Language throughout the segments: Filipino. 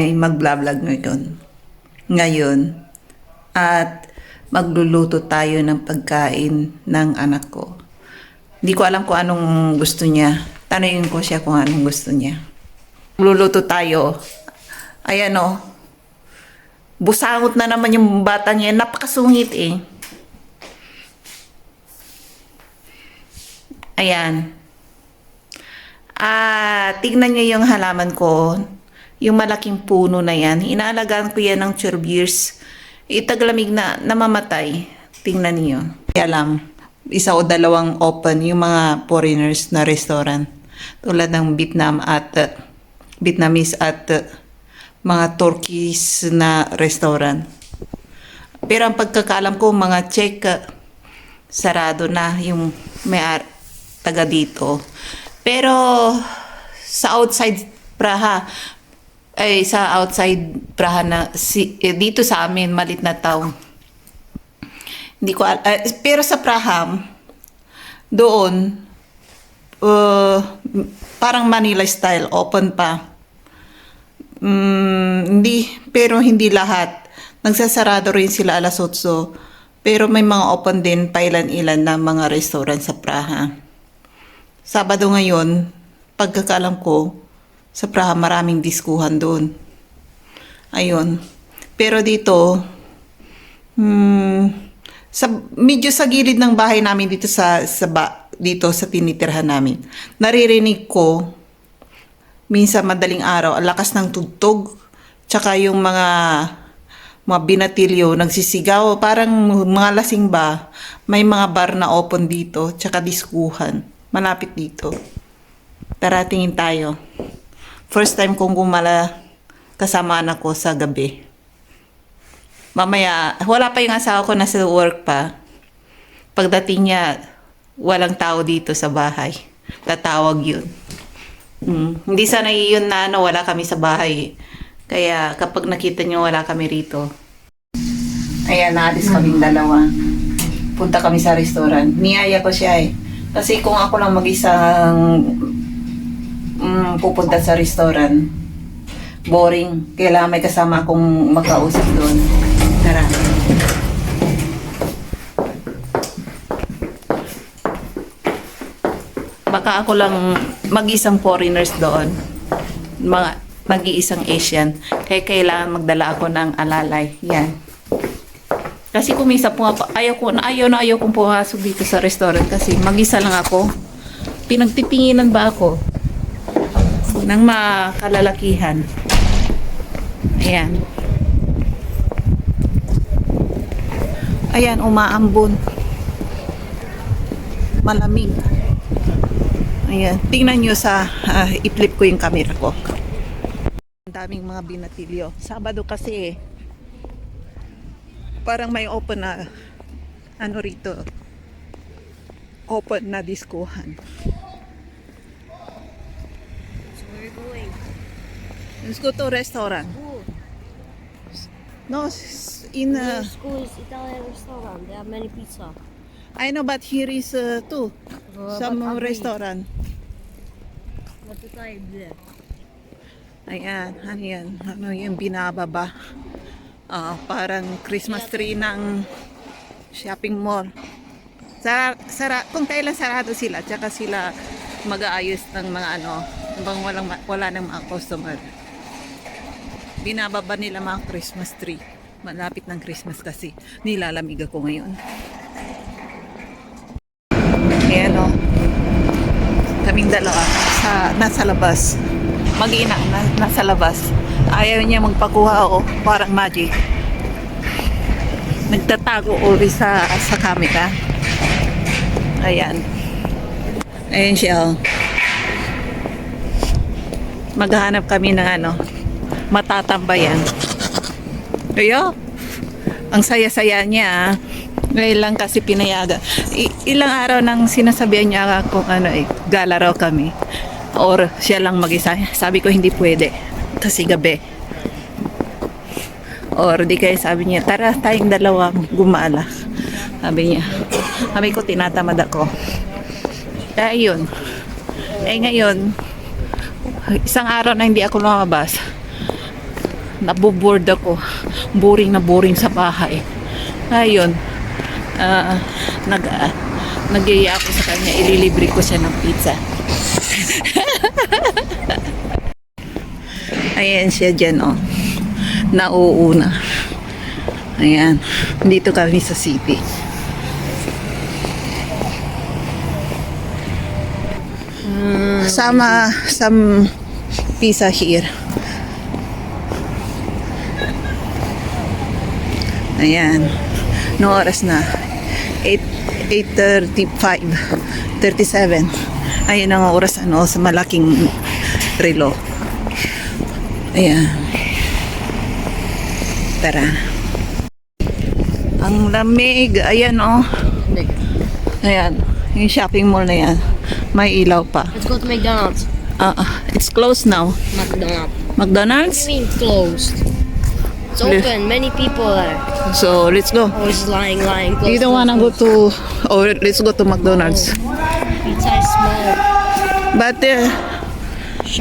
Ay mag-vlog ngayon at magluluto tayo ng pagkain ng anak ko. Hindi ko alam kung anong gusto niya. Tanungin ko siya kung anong gusto niya. Magluluto tayo. Ayan o. Busangot na naman yung bata niya. Napakasungit eh. Ayan. Tignan niyo yung halaman ko. Yung malaking puno na yan. Inaalagaan ko yan ng 12 years. Itaglamig na namamatay. Tingnan niyo. Kaya lang, isa o dalawang open yung mga foreigners na restaurant. Tulad ng Vietnamese at mga Turkish na restaurant. Pero ang pagkakaalam ko, mga Czech, sarado na yung may taga dito. Pero sa outside Praha, na dito sa amin malit na town. Hindi ko pero sa Praha doon parang Manila style, open pa. Hindi lahat. Nagsasarado rin sila alas 8. Pero may mga open din pailan-ilan na mga restaurant sa Praha. Sabado ngayon, pagkakalam ko, sa Praha maraming diskuhan doon. Ayun. Pero dito, medyo sa gilid ng bahay namin dito dito sa tinitirhan namin. Naririnig ko minsan madaling araw ang lakas ng tugtog, tsaka yung mga binatilyo nagsisigaw, parang mga lasing ba. May mga bar na open dito, tsaka diskuhan. Malapit dito. Tara, tingin tayo. First time kong gumala kasama anak ko sa gabi. Mamaya, wala pa yung asawa ko, nasa work pa. Pagdating niya, walang tao dito sa bahay. Tatawag yun. Hindi sana yun na wala kami sa bahay. Kaya kapag nakita niyo wala kami rito. Ayan, naalis kaming dalawa. Punta kami sa restaurant. Niyaya ko siya eh. Kasi kung ako lang mag-isang pupunta sa restaurant, boring. Kailangan may kasama akong makausap doon. Tara. Baka ako lang mag-isang foreigners doon. Mag-iisang Asian. Kaya kailangan magdala ako ng alalay. Yan. Kasi kung minsan ayaw kong pumasok dito sa restaurant kasi mag-isa lang ako. Pinagtitinginan ba ako ng makalalakihan? Ayan. Ayan, umaambon. Malamig. Ayan. Tingnan nyo i-flip ko yung camera ko. Ang daming mga binatilyo. Sabado kasi parang may open na rito. Open na diskuhan. Let's go to restaurant. No, in school is Italian restaurant. They have many pizza. I know, but here is too some restaurant. What the time there? Ayan, ano yung binababa? Parang Christmas tree ng shopping mall. Kung kailan sarado sila, tsaka sila mag-aayos ng mga bang wala ng mga customer. Binababa nila mga Christmas tree. Malapit ng Christmas kasi. Nilalamig ako ngayon. Ayan o. Kaming dalawa nasa labas. Mag-ina nasa labas. Ayaw niya magpakuha o. Parang magic. Nagtatago uli sa camera. Ayan. Ayan siya o. Maghahanap kami ng matatambayan. Kaya, ang saya-saya niya. Ngayon lang kasi pinayaga. Ilang araw nang sinasabihan niya kung gala raw kami. Or siya lang mag-isa. Sabi ko hindi pwede. Kasi gabi. Or di kaya sabi niya, tara tayong dalawa gumala. Sabi niya. Sabi ko tinatamad ako. Kaya yun. Ngayon, isang araw na hindi ako lumabas. naboboard ako. Boring na boring sa bahay. Ayun. Nagyaya ako sa kanya. Ililibre ko siya ng pizza. Ayan siya dyan, oh. Nauuna. Ayan. Dito kami sa city. Some pizza here. Ayan. No oras na. 8:35. 37. Ayan ang oras ano, sa malaking relo. Ayan. Tara. Ang lamig. Ayan oh. Ayan. Yung shopping mall na yan. May ilaw pa. Let's go to McDonald's. It's closed now. McDonald's. McDonald's? What do you mean closed? It's open. Many people there. So, let's go. Always lying. You don't wanna go to... Oh, let's go to McDonald's. Pizza is small. But,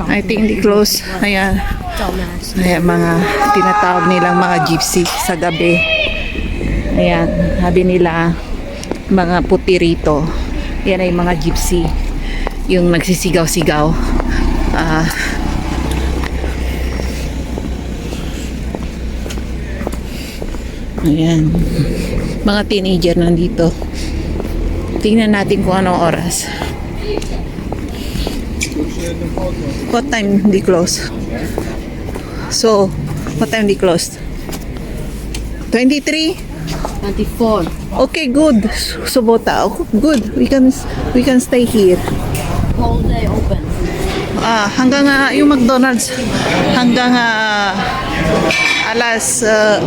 I think they close. Ayan. Dumbass. Ayan, mga tinatawag nilang mga gypsy sa gabi. Ayan, sabi nila, mga puti rito. Yan ay mga gypsy. Yung nagsisigaw-sigaw. Ayan. Mga teenager nandito. Tingnan natin kung anong oras. What time they close? So, what time they closed? 23? 24. Okay, good. Subota. Good. We can stay here. Whole day open. Hanggang yung McDonald's hanggang alas 12.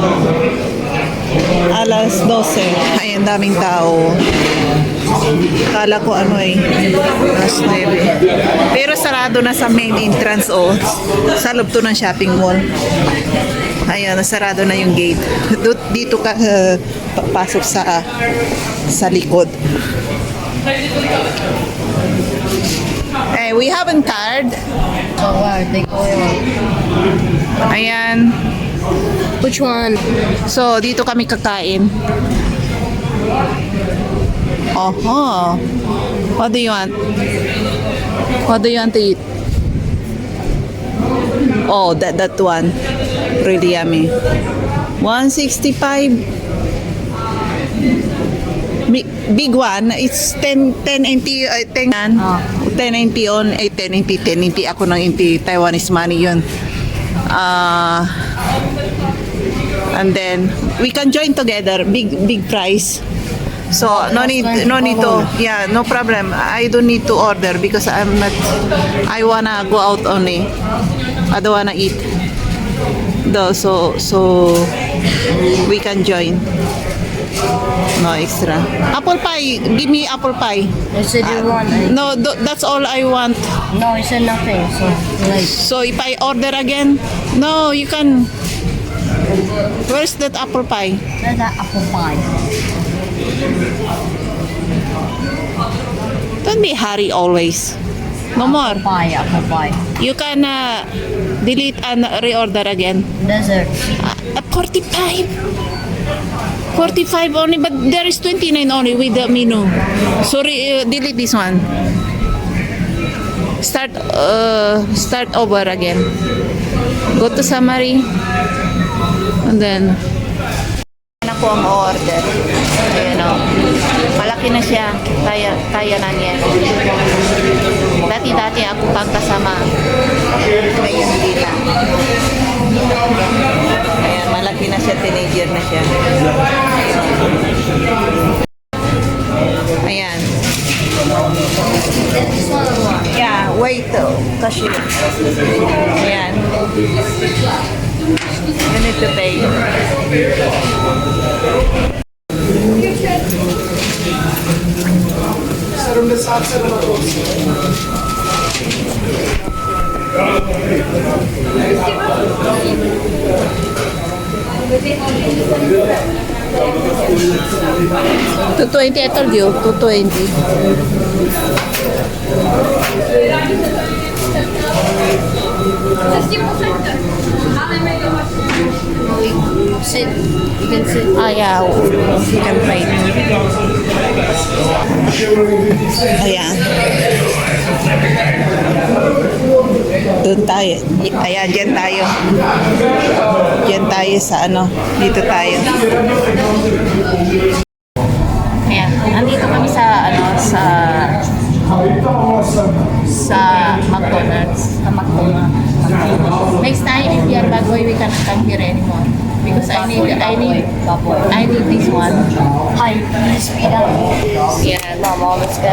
Ayun, daming tao. Kala ko ano alas 9. Pero sarado na sa main entrance sa loob to ng shopping mall. Ayan, sarado na yung gate. Dito ka pasok sa likod. We haven't card. Oh, wow. They go on. Ayan. Which one? So, dito kami kakain. Oho. What do you want? What do you want to eat? Oh, that one. Really yummy. 165. Big one, it's 10 NT, 10 NT on, 10 NT ako ng NT, Taiwanese money yun. And then, we can join together, big price. So, no need to, yeah, no problem. I don't need to order because I wanna go out only. I don't wanna eat. So we can join. No extra. Apple pie. Give me apple pie. I said you want. No, that's all I want. No, I said nothing. So, like. So if I order again, no, you can. Where's that apple pie? Where's that apple pie? Don't be hurry always. No more. Apple pie. You can delete and reorder again. Dessert. 45. 45 only, but there is 29 only with the menu. Sorry, delete this one. Start over again. Go to summary. And then ako ang order. Ayan o. Malaki na siya. Kaya na niya. Dati ako pagkasama. Ngayon hindi na. Ayan, malaki na siya. Teenager na siya. Ayan. Yeah, wait. Kasi. Ayan. You need to pay. $220, I told you. $220. Sit. You can sit. Yeah, you can try. Ayan. Doon tayo. Ayan, dyan tayo. Dyan tayo sa ano. Dito tayo. Ayan, nandito kami sa ano, sa McDonald's. Sa McDonald's. Next time, if you are bad boy, we cannot come here anymore. Because I need this one. Hi. Speed up. Yeah. Mama, let's go.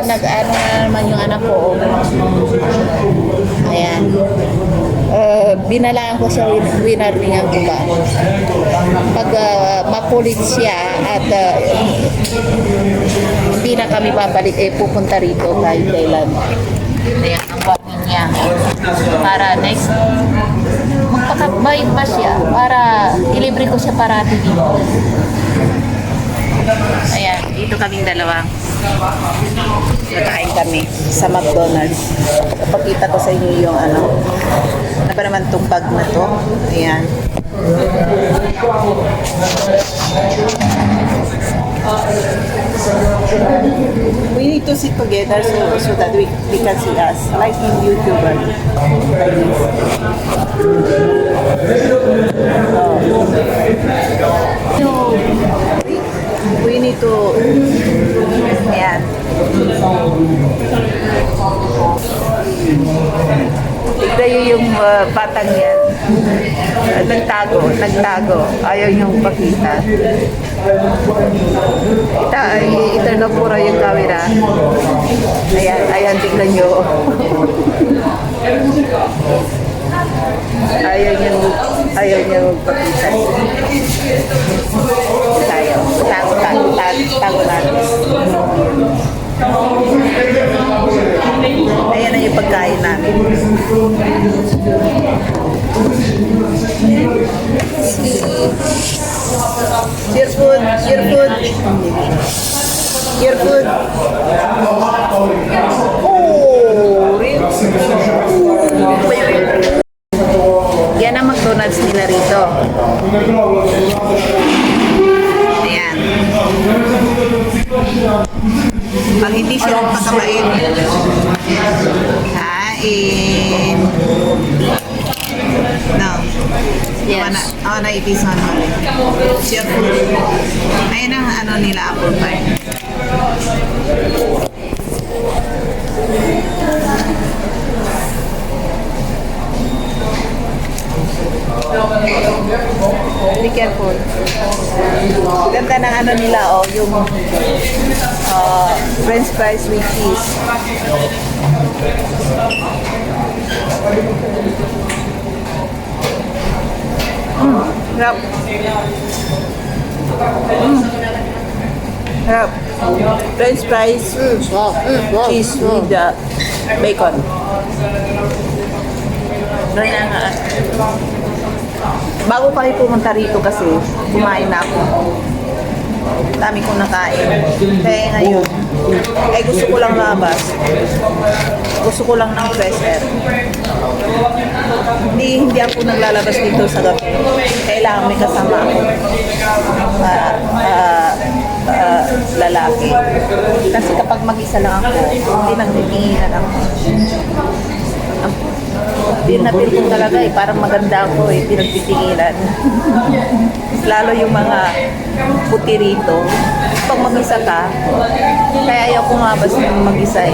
Nag-ano na naman yung anak ko. Ayan. Binalaan ko siya, winarningan ko ba. Pag makulit siya at hindi na kami babalik, pupunta rito kahit kailan. Ayan, ang bangin niya. Para next, magpakabait pa siya para ilibre ko siya parati dito. Ayan, dito kaming dalawa. Nakain kami sa McDonald's. Kapagkita ko sa inyo yung ano ba naman itong bag na to. Ayan. We need to sit together so that we can see us like in YouTube. Like this. So, we need to ayan. Tignan nyo yung batang yan. Nagtago. Ayaw niyong pakita. Ito na pura yung camera. Ayan, tignan nyo. Ayaw niyong pakita. Tago natin. Ayan na yung pagkain namin. Your food. Oh, really? Yan ang McDonald's nila rito. Ayan. Pag hindi siya magpakabait, kain. No. Yes. Na it is on share food. Ayun ang ano nila, apple pie. Be careful. Ganda ng ano nila, yung French fries with cheese. Sarap. Sarap. French fries, cheese with the bacon. Bago kami pumunta rito kasi kumain na ako. Dami kong nakain. Kaya ngayon, gusto ko lang labas. Gusto ko lang ng fresh air. Hindi ako naglalabas dito sa gabi. Kailangan may kasama ako. Lalaki. Kasi kapag mag-isa lang ako, hindi nagtitinginan ako. Feel ko talaga parang maganda ako pinagtitinginan. Lalo yung mga puti rito. Pag mag-isa ka, kaya ayaw kumabas ng mag-isa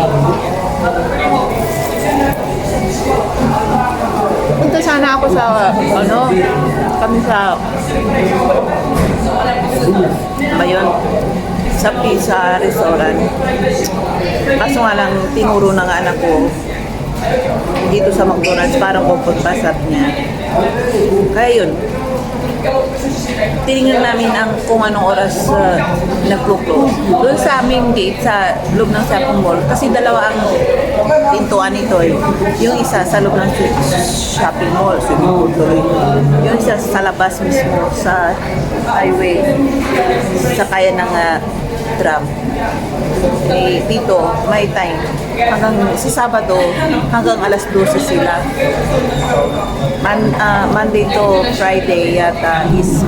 Punta sana ako sa, kami sa, sa pizza restaurant. Kaso nga lang, tinuro ng anak ko, dito sa McDonald's, parang pupunta niya. Kaya yun, tinignan namin kung anong oras nag-close. Doon sa aming gate, sa loob ng shopping mall, kasi dalawa ang pintuan nito Yung isa sa loob ng shopping mall, yung isa sa labas mismo, sa highway, sa kaya ng tram. Dito, may time. hanggang sa Sabado, hanggang alas 12 sila. Monday to Friday yata is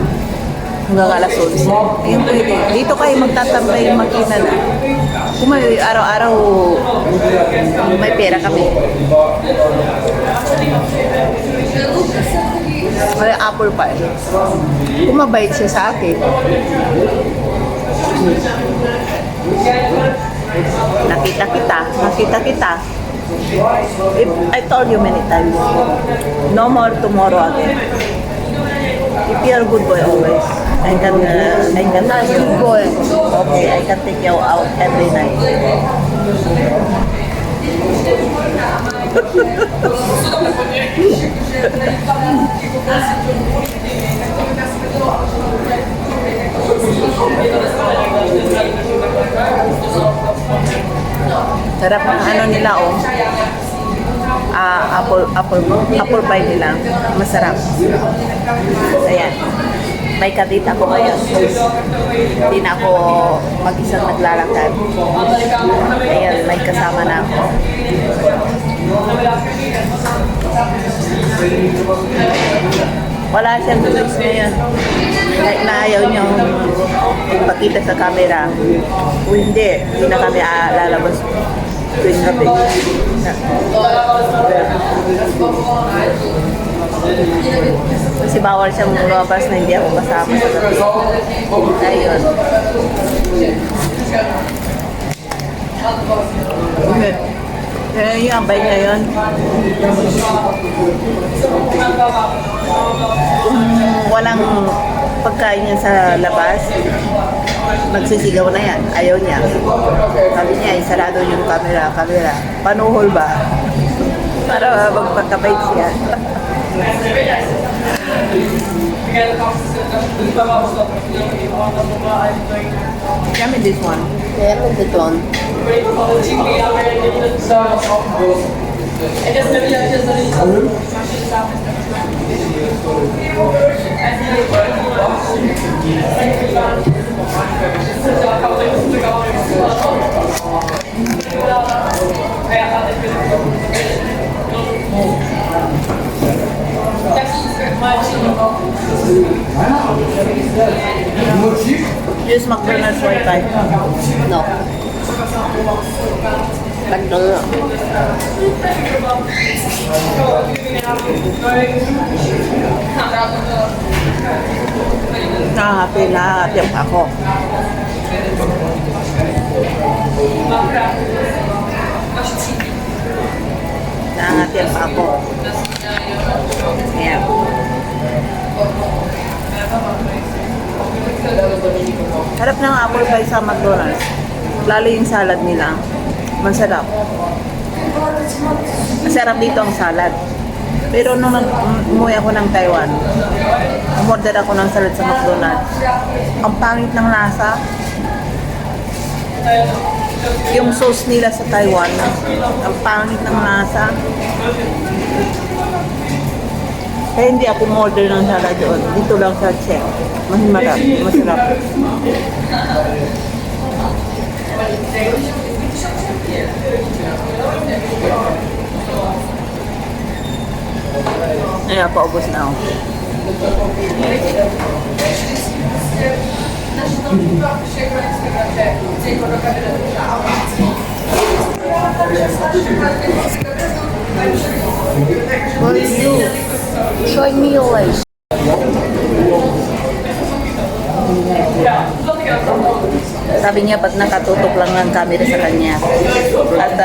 hanggang alas 11. Ayun pwede. Dito kayo magtatambay yung makina na. Kung may araw-araw, may pera kami. May apple pa eh. Kung mabait siya sa akin. Nakita kita. I told you many times, no more tomorrow again. If you're a good boy always, I can good boy. Okay, I can take you out every night. Sarap ng ano nila oh. Apple pie nila. Masarap. Ayan. May kadita ko ngayon. Hindi na ako mag-isang naglalakad. Ayan, may kasama na ako. Wala siyang choice ngayon. Kahit na ayaw niyo ipakita sa camera. Kung hindi na kami lalabas tuwing gabi. Kasi bawal siyang lumabas na hindi ako kasama sa gabi. Ayun. Yung ambay niya yun. Walang pagkain niya sa labas, magsisigaw na yan. Ayaw niya. Sabi niya, isarado yung camera. Panuhol ba? Para magpagkabait siya. Kami this one. Yeah, I think one. Use McDonald's Wi-Fi. No. McDonald's. Nakakatip ako. Nakakatip ako. Ayan. Harap ng apple pie sa McDonald's. Lalo yung salad nila. Masarap. Masarap dito ang salad. Pero nung umuwi ako ng Taiwan, umorder ako ng salad sa McDonald's. Ang pangit ng lasa. Yung sauce nila sa Taiwan, ang pangit ng lasa. Kaya hindi ako umorder ng salad doon. Dito lang sa Chef. Masarap. Ayan, paubos na ako. What do you do? Show me your ways. Sabi niya, ba't nakatutok lang ng camera sa kanya? At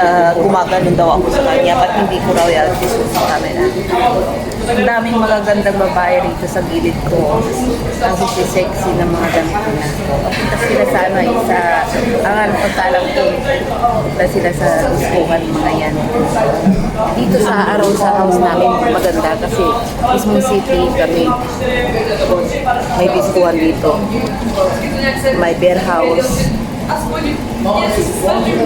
gumaganon daw ako sa kanya, ba't hindi ko raw yung sa camera? Ang daming magagandang babae rito sa gilid ko. Ang sexy ng mga ganito na. Tapos sila sa ang pagkalang ko, punta sila sa diskuhan mga yan. Dito sa araw sa house namin, maganda kasi mismong city kami. May diskuhan dito. May beer house.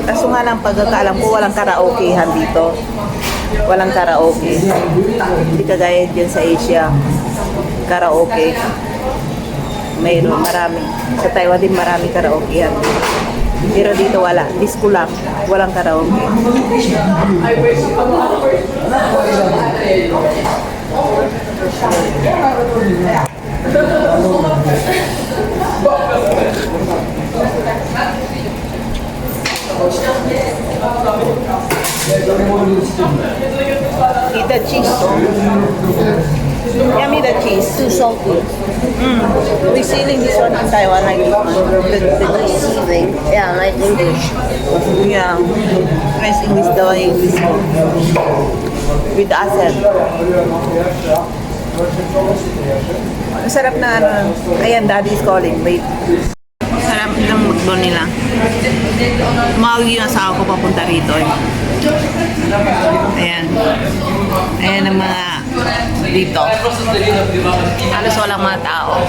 Kaso nga lang pagkakaalam ko, walang karaokehan dito. Walang karaoke. Hindi kagaya dyan sa Asia. Karaoke. Mayroon, marami. Sa Taiwan din marami karaokehan. Pero dito wala. Disco lang. Walang karaoke. Eat the cheese. Yummy the cheese. Too salty. We selling this one in Taiwan. I think. The cheese. Seasoning. Yeah, like English. Yeah. French English daw ang English ko. With acid. Ang sarap na ano. Ayan, daddy is calling. Wait. Sarap ng mukbang nila. Mawi yung asawa ko papunta rito. Ayan. Ayan ang mga dito. Halos walang mga tao.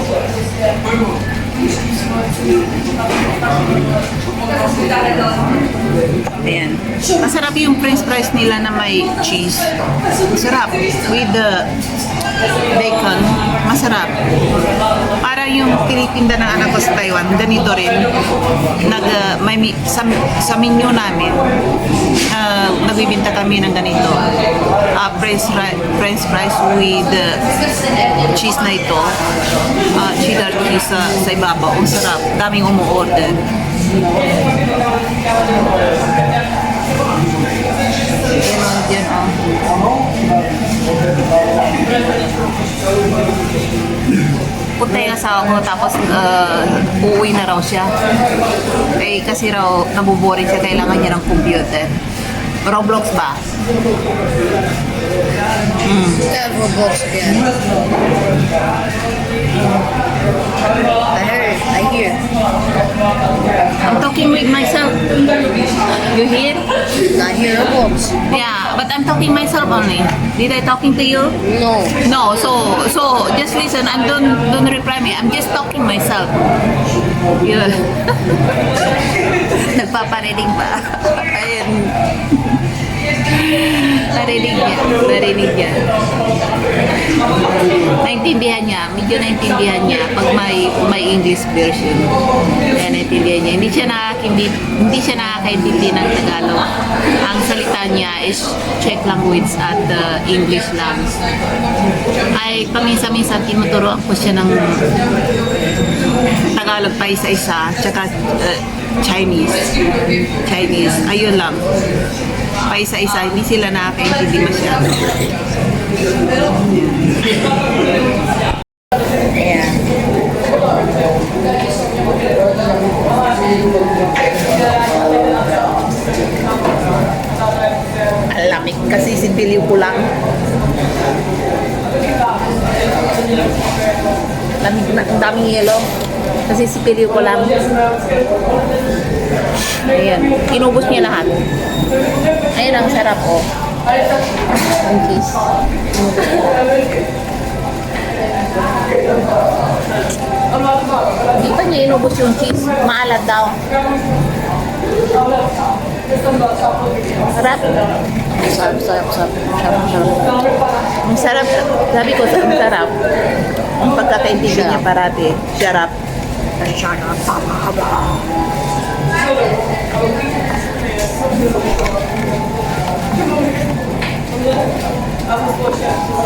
Ayan. Masarap yung french fries nila na may cheese. Masarap. With the bacon. Masarap. Para yung tinitinda ng anak ko sa Taiwan, ganito rin. Sa menu namin, nagbibinta kami ng ganito. French fries with cheese na ito. Cheddar cheese sa ibabaw. Ang sarap. Daming umu-order. Yan punta yung asawa ko tapos uuwi na raw siya. Eh kasi raw nabuboring siya, kailangan niya ng computer. Roblox ba? That Roblox again. I hear. I'm talking with myself. You hear? I hear Roblox. Yeah, but I'm talking myself only. Did I talking to you? No. No, so just listen and don't reply me. I'm just talking myself. Yeah. Nagpaparinig pa. Ayun. Narinig niya. Naintindihan niya, medyo naintindihan niya pag may English version. Kaya naintindihan niya. Hindi siya nakakaintindi ng Tagalog. Ang salita niya is Czech language at English lang. Ay paminsan-minsan tinuturoan ko siya ng Tagalog pa isa-isa, tsaka Chinese. Ayun lang. Pa isa-isa, hindi sila nakakaintindi masyado. Ayan. Alamig kasi sipiliw ko lang. Lamig na, ang daming yelo. Kasi sipiliw ko lang. Ayan, inubos niya lahat. Ayan, ang sarap oh. Ang cheese. Di pa niya inubos yung cheese. Maalat daw. Sarap. Sarap. Ang sarap. Sabi ko, ang sarap. Ang pagkakaintindi niya parati. Sarap.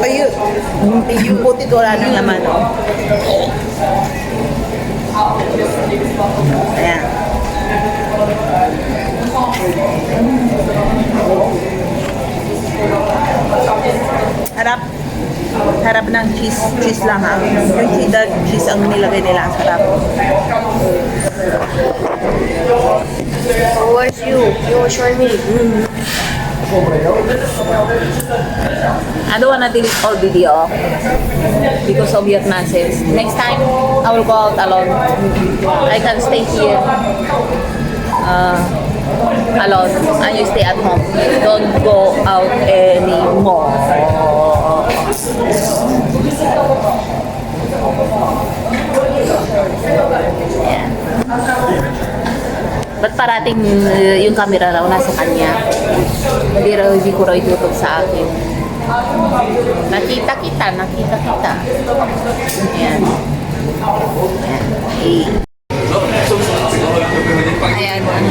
Ayun. Yung puti ko wala nang laman. Oh. Ayan. Harap. Harap ng cheese. Cheese lang ha. Yung cheddar cheese ang nilagay nila. Ang sarap. Oh, where's you? You want to join me? I don't wanna delete all video because of your nonsense. Next time, I will go out alone. I can stay here alone, and you stay at home. Don't go out anymore. Yeah. Ba't parating yung camera raw nasa kanya? Hindi ko raw itutok sa akin. Nakita kita. Ayan. Ayan.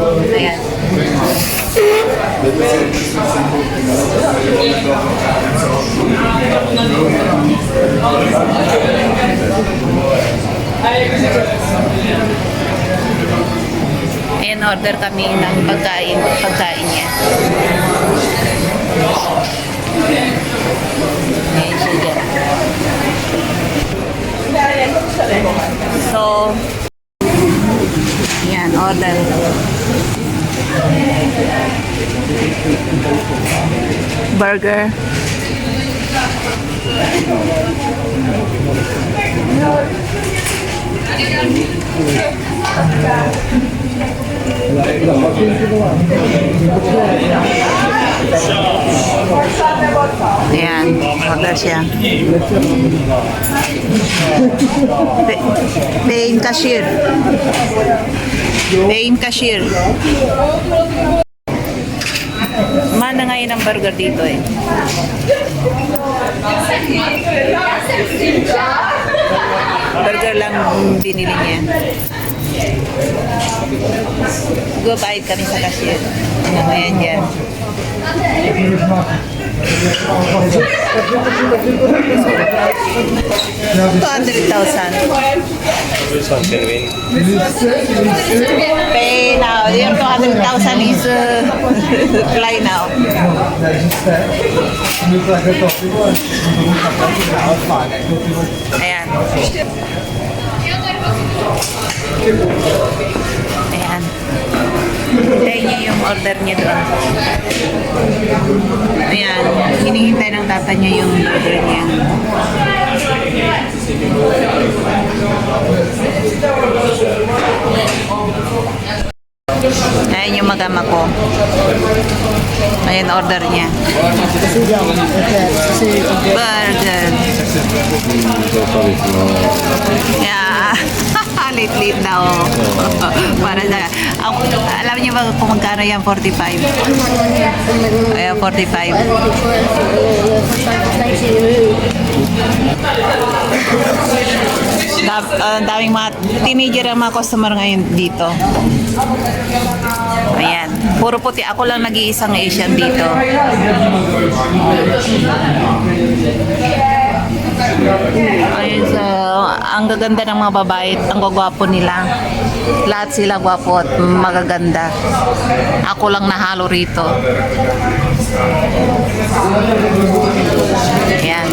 Ayan. Ayan, order kami ng pagkain niya. Ayan siya dyan. So, yan, order. Burger. Ayan, order siya. Pay in cashier. Pay in cashier. Mana ngayon ang burger dito eh. Burger lang binili niya. Go bayad kami sa cashier. Ayan dyan. 200,000. Pay now. Yung 200,000 is fly now. Ayan. Ayan. Hintayin niya yung order niya doon. Ayan. Hinihintay ng tata niya yung order niya. Ayan yung magama ko. Ayan order niya. Burger. Yeah. Late daw. Para sa alam niyo ba kung magkano yan? 45. Ayan, 45. Daming mga teenager ang mga customer ngayon dito. Ayan. Puro puti. Ako lang nag-iisang Asian dito. Ayun, so, ang gaganda ng mga babae, ang gwapo nila. Lahat sila gwapo at magaganda. Ako lang nahalo rito. Ayan.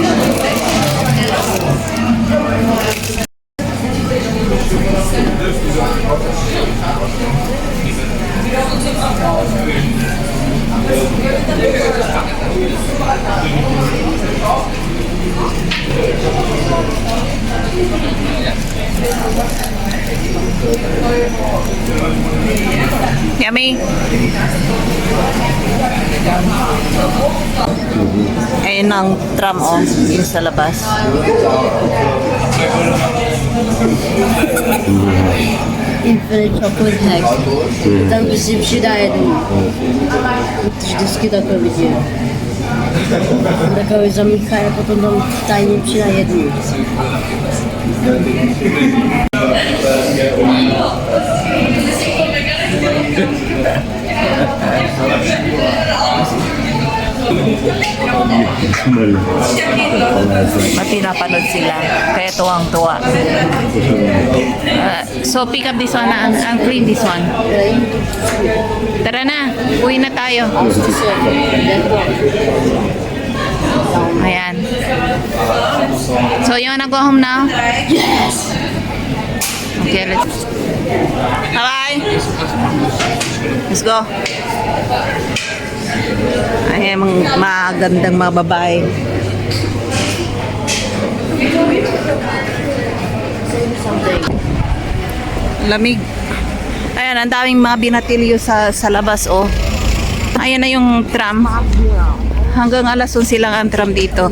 Yummy. Ayun ang tram yung sa labas. Infinite chocolate hack. Там все да еду. Вždycky takhle vidím. Takhle zamíchají a potom tam tajně přidajedou. Pati napanood sila, kaya tuwang-tuwa. So pick up this one, ang clean this one. Tara na, uwi na tayo. Ayan. So you wanna go home now? Yes! Okay, let's... Bye-bye! Let's go. Ayan, mga magandang mga babae. Lamig. Ayan, ang daming mga binatilyo sa labas, oh. Ayan na yung tram. Hanggang alas 11 lang ang tram dito.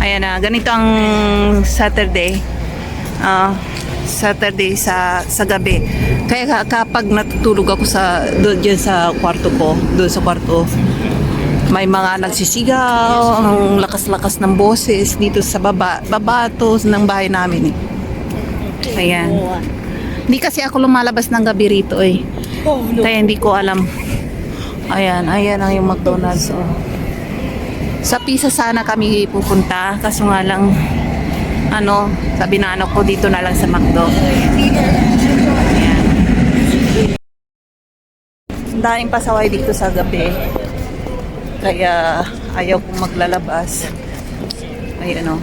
Ayan na, ganito ang Saturday. Saturday sa gabi. Kaya kapag natutulog ako doon sa kwarto ko, doon sa kwarto, may mga nagsisigaw, ang lakas-lakas ng boses dito sa baba to ng bahay namin eh. Ayan. Hindi kasi ako lumalabas ng gabi rito eh. Kaya hindi ko alam. Ayan ang yung McDonald's. Oh. Sa Pisa sana kami pupunta. Kaso nga lang, sabi na ko dito na lang sa McDo. Ayan. Ang daming pasaway dito sa gabi. Kaya ayaw kong maglalabas. Ayan o.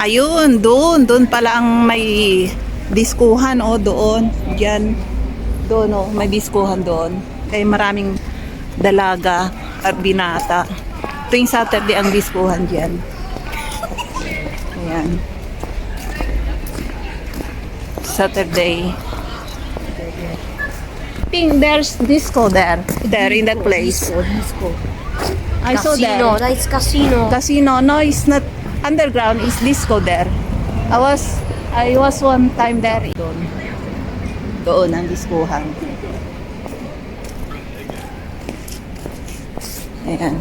Ayun, doon pala ang may diskuhan doon. Diyan. Doon may diskuhan doon. Kaya maraming dalaga at binata. Tuwing Saturday ang diskuhan diyan. Ayan. Saturday. I think there's disco there. There in that place. Disco. I saw there. Casino. That's casino. Casino. No, it's not underground. It's disco there. I was one time there. Doon ang diskuhan. Ayan.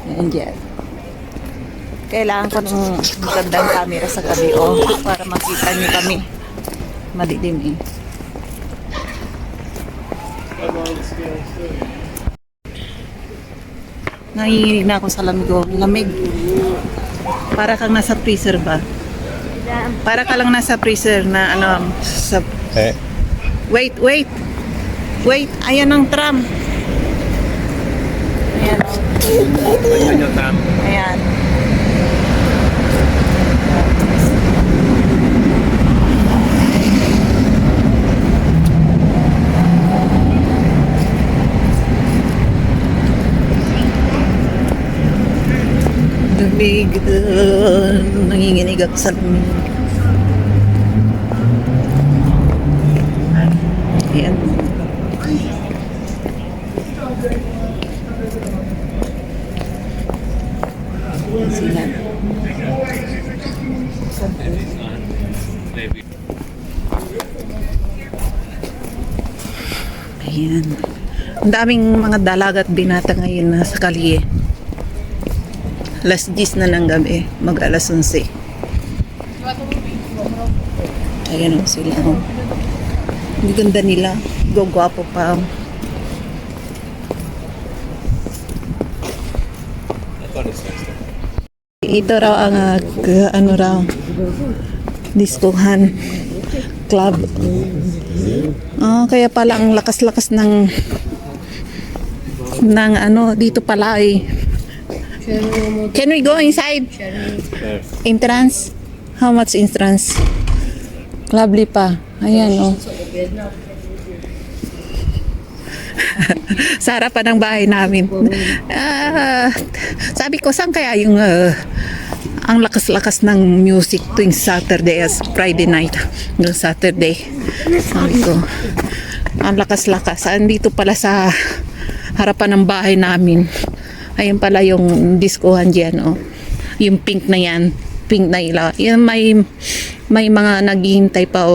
Ayan dyan. Kailangan ko ng magandang camera sa gabi para makita niyo kami. Madilim eh. Nanginginig na ako sa lamig. Lamig. Para kang nasa freezer ba? Para ka lang nasa freezer na sa... Wait. Ayan ang tram. Ayan. Lamig. Nanginginig ako sa lamig. Ayan. Sila. Ayan. Ang daming mga dalaga at binata ngayon na sa kalye. Alas 10 na ng gabi, mag alas 11. Ayan sila. Ang ganda nila. Gwapo pa. Ito raw ang diskuhan club. Kaya pala ang lakas-lakas ng dito pala eh. Can we go inside? Entrance? How much entrance? Lovely pa. Ayan sa harapan ng bahay namin. Sabi ko, saan kaya yung ang lakas-lakas ng music tuwing Saturday as Friday night ng Saturday. Sabi ko, ang lakas-lakas. Andito pala sa harapan ng bahay namin. Ayun pala yung diskuhan dyan. Yung pink na yan. Pink na ilaw. Yan, may mga naghihintay pa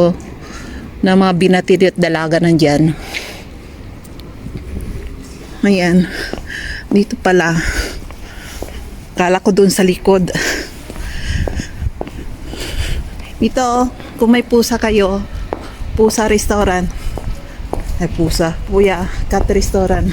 na mga binatid at dalaga nandyan. Ayan. Dito pala. Kala ko dun sa likod. Dito, kung may pusa kayo, pusa restaurant. Ay, pusa. Kuya, cat restaurant.